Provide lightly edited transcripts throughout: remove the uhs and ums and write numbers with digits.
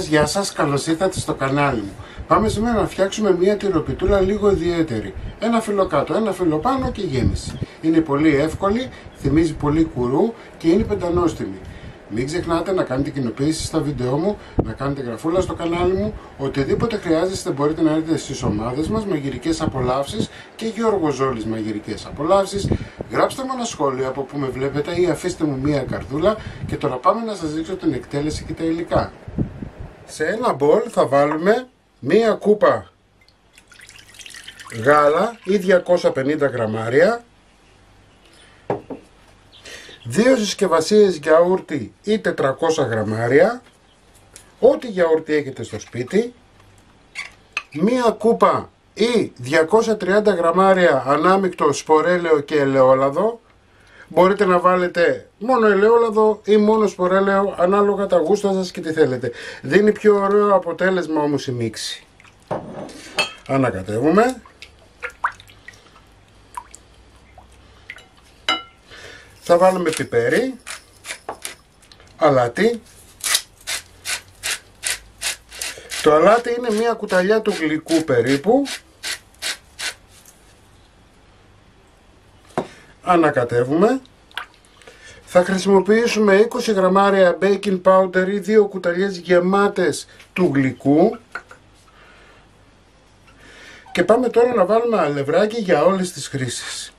Γεια σας, καλώς ήρθατε στο κανάλι μου. Πάμε σήμερα να φτιάξουμε μια τυροπιτούλα λίγο ιδιαίτερη. Ένα φύλλο κάτω, ένα φύλλο πάνω και γέμιση. Είναι πολύ εύκολη, θυμίζει πολύ κουρού και είναι πεντανόστιμη. Μην ξεχνάτε να κάνετε κοινοποίηση στα βίντεό μου, να κάνετε γραφούλα στο κανάλι μου. Οτιδήποτε χρειάζεστε μπορείτε να έρθετε στις ομάδες μας Μαγειρικές Απολαύσεις και Γιώργος Ζόλης Μαγειρικές Απολαύσεις. Γράψτε μου ένα σχόλιο από που με βλέπετε ή αφήστε μου μια καρδούλα και τώρα πάμε να σας δείξω την εκτέλεση και τα υλικά. Σε ένα μπολ θα βάλουμε μία κούπα γάλα ή 250 γραμμάρια, 2 συσκευασίες γιαούρτι ή 400 γραμμάρια, ό,τι γιαούρτι έχετε στο σπίτι, μία κούπα ή 230 γραμμάρια ανάμεικτο σπορέλαιο και ελαιόλαδο. Μπορείτε να βάλετε μόνο ελαιόλαδο ή μόνο σπορέλαιο, ανάλογα τα γούστα σας και τι θέλετε. Δίνει πιο ωραίο αποτέλεσμα όμως η μίξη. Ανακατεύουμε. Θα βάλουμε πιπέρι, αλάτι. Το αλάτι είναι μία κουταλιά του γλυκού περίπου. Ανακατεύουμε. Θα χρησιμοποιήσουμε 20 γραμμάρια baking powder ή 2 κουταλιές γεμάτες του γλυκού. Και πάμε τώρα να βάλουμε αλευράκι για όλες τις χρήσεις.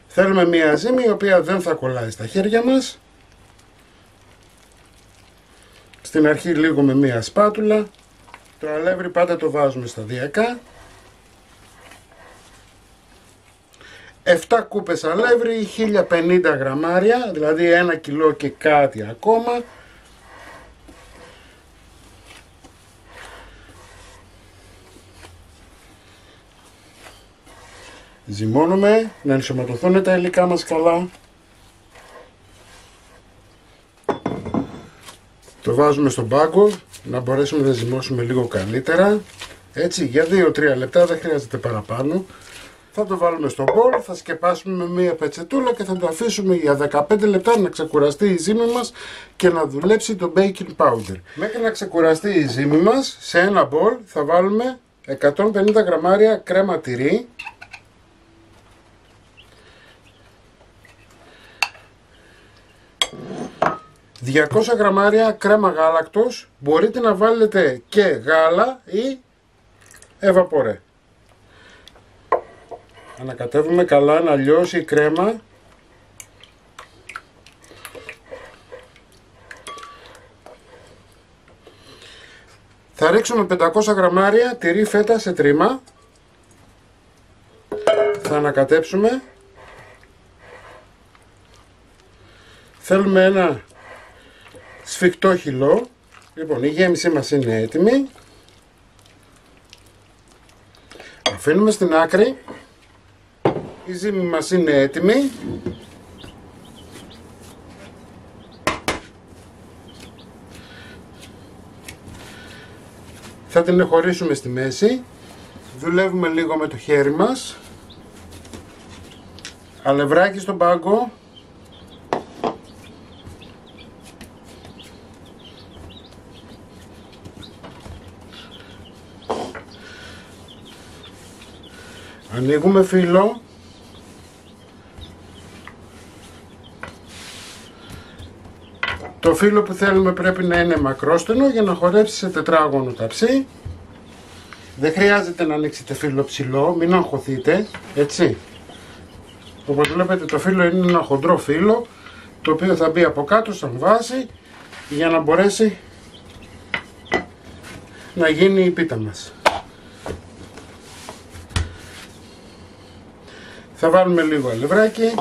Θέλουμε μία ζύμη η οποία δεν θα κολλάει στα χέρια μας. Στην αρχή λίγο με μία σπάτουλα. Το αλεύρι πάντα το βάζουμε σταδιακά. 7 κούπες αλεύρι, 1050 γραμμάρια, δηλαδή 1 κιλό και κάτι ακόμα. Ζυμώνουμε, να ενσωματωθούν τα υλικά μας καλά. Το βάζουμε στον πάγκο, να μπορέσουμε να ζυμώσουμε λίγο καλύτερα. Έτσι, για 2-3 λεπτά, δεν χρειάζεται παραπάνω. Θα το βάλουμε στο μπολ, θα σκεπάσουμε με μία πετσετούλα και θα το αφήσουμε για 15 λεπτά να ξεκουραστεί η ζύμη μας και να δουλέψει το baking powder. Μέχρι να ξεκουραστεί η ζύμη μας, σε ένα μπολ θα βάλουμε 150 γραμμάρια κρέμα τυρί. 200 γραμμάρια κρέμα γάλακτος, μπορείτε να βάλετε και γάλα ή εβαπορέ. Ανακατεύουμε καλά να λιώσει η κρέμα. Θα ρίξουμε 500 γραμμάρια τυρί φέτα σε τρίμα. Θα ανακατέψουμε. Θέλουμε ένα σφιχτό χυλό. Λοιπόν, η γέμισή μας είναι έτοιμη. Αφήνουμε στην άκρη. Η ζύμη μας είναι έτοιμη. Θα την χωρίσουμε στη μέση. Δουλεύουμε λίγο με το χέρι μας. Αλευράκι στον πάγκο. Ανοίγουμε φύλλο. Το φύλλο που θέλουμε πρέπει να είναι μακρόστενο για να χορέψει σε τετράγωνο ταψί. Δεν χρειάζεται να ανοίξετε φύλλο ψηλό, μην αγχωθείτε, έτσι. Όπως βλέπετε το φύλλο είναι ένα χοντρό φύλλο, το οποίο θα μπει από κάτω σαν βάση για να μπορέσει να γίνει η πίτα μας. Θα βάλουμε λίγο αλευράκι.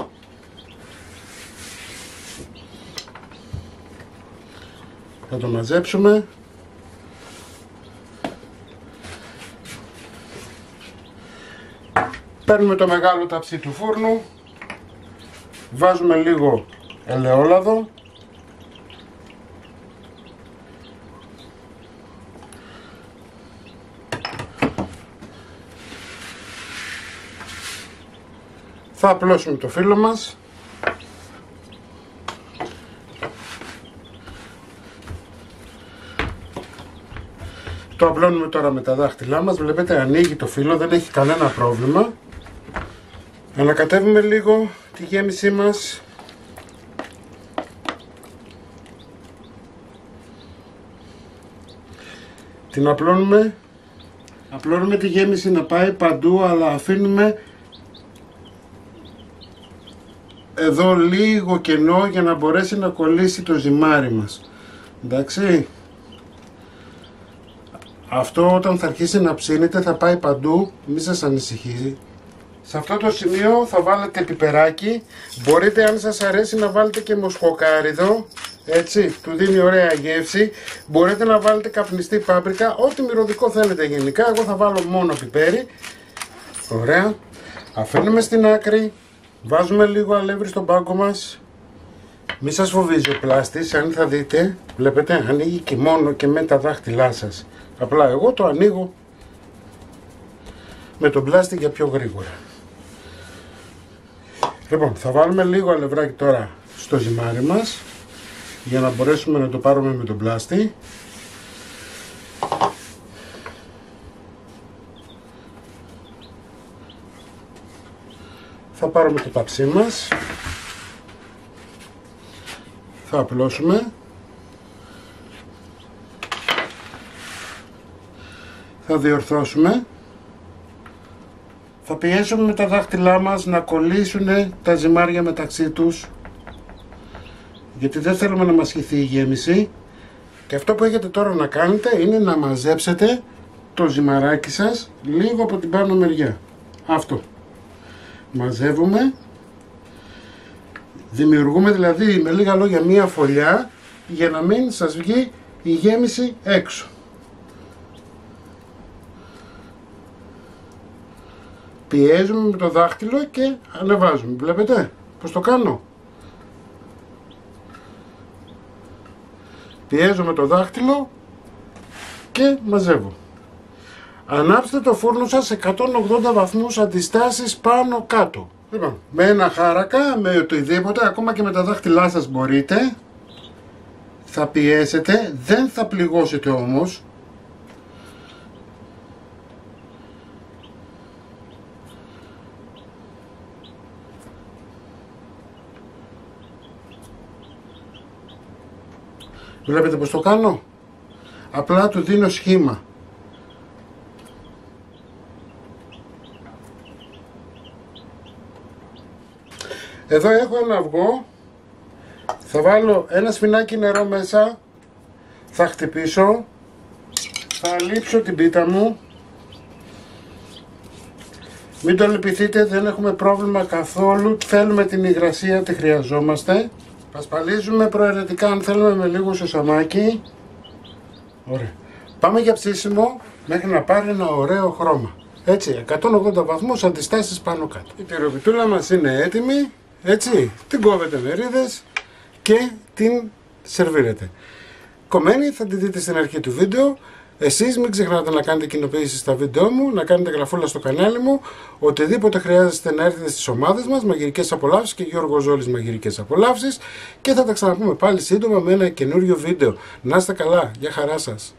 Θα το μαζέψουμε. Παίρνουμε το μεγάλο ταψί του φούρνου. Βάζουμε λίγο ελαιόλαδο. Θα απλώσουμε το φύλλο μας. Το απλώνουμε τώρα με τα δάχτυλά μας. Βλέπετε, ανοίγει το φύλλο, δεν έχει κανένα πρόβλημα. Ανακατεύουμε λίγο τη γέμισή μας. Την απλώνουμε. Απλώνουμε τη γέμιση να πάει παντού, αλλά αφήνουμε εδώ λίγο κενό για να μπορέσει να κολλήσει το ζυμάρι μας. Εντάξει. Αυτό όταν θα αρχίσει να ψήνεται θα πάει παντού, μη σας ανησυχεί. Σε αυτό το σημείο θα βάλετε πιπεράκι. Μπορείτε, αν σας αρέσει, να βάλετε και μοσχοκάριδο. Έτσι, του δίνει ωραία γεύση. Μπορείτε να βάλετε καπνιστή πάπρικα, ό,τι μυρωδικό θέλετε γενικά. Εγώ θα βάλω μόνο πιπέρι. Ωραία. Αφήνουμε στην άκρη. Βάζουμε λίγο αλεύρι στον πάγκο μας. Μη σας φοβίζει ο πλάστης, αν θα δείτε, βλέπετε, ανοίγει και μόνο και με τα δάχτυλά σας. Απλά εγώ το ανοίγω με τον πλάστη για πιο γρήγορα. Λοιπόν, θα βάλουμε λίγο αλευράκι τώρα στο ζυμάρι μας για να μπορέσουμε να το πάρουμε με τον πλάστη. Θα πάρουμε το ταψί μας. Θα απλώσουμε. Θα διορθώσουμε. Θα πιέσουμε με τα δάχτυλά μας να κολλήσουν τα ζυμάρια μεταξύ τους, γιατί δεν θέλουμε να μας χυθεί η γέμιση. Και αυτό που έχετε τώρα να κάνετε είναι να μαζέψετε το ζυμαράκι σας λίγο από την πάνω μεριά. Αυτό. Μαζεύουμε. Δημιουργούμε δηλαδή, με λίγα λόγια, μία φωλιά για να μην σας βγει η γέμιση έξω. Πιέζουμε με το δάχτυλο και ανεβάζουμε. Βλέπετε πως το κάνω? Πιέζω με το δάχτυλο και μαζεύω. Ανάψτε το φούρνο σας σε 180 βαθμούς αντιστάσεις πάνω κάτω. Λοιπόν, με ένα χάρακα, με οτιδήποτε, ακόμα και με τα δάχτυλά σας μπορείτε. Θα πιέσετε, δεν θα πληγώσετε όμως. Βλέπετε πως το κάνω? Απλά του δίνω σχήμα. Εδώ έχω ένα αυγό. Θα βάλω ένα σφινάκι νερό μέσα. Θα χτυπήσω. Θα λείψω την πίτα μου. Μην το λυπηθείτε, δεν έχουμε πρόβλημα καθόλου. Θέλουμε την υγρασία, τη χρειαζόμαστε. Πασπαλίζουμε προαιρετικά αν θέλουμε με λίγο σωσαμάκι. Ωραία. Πάμε για ψήσιμο μέχρι να πάρει ένα ωραίο χρώμα. Έτσι, 180 βαθμούς αντιστάσεις πάνω κάτω. Η τυροπιτούλα μας είναι έτοιμη. Έτσι, την κόβετε μερίδες και την σερβίρετε. Κομμένη θα τη δείτε στην αρχή του βίντεο. Εσείς μην ξεχνάτε να κάνετε κοινοποιήσεις στα βίντεο μου, να κάνετε γραφούλα στο κανάλι μου. Οτιδήποτε χρειάζεστε να έρθετε στις ομάδες μας, Μαγειρικές Απολαύσεις και Γιώργος Ζόλης Μαγειρικές Απολαύσεις. Και θα τα ξαναπούμε πάλι σύντομα με ένα καινούριο βίντεο. Να είστε καλά, για χαρά σας.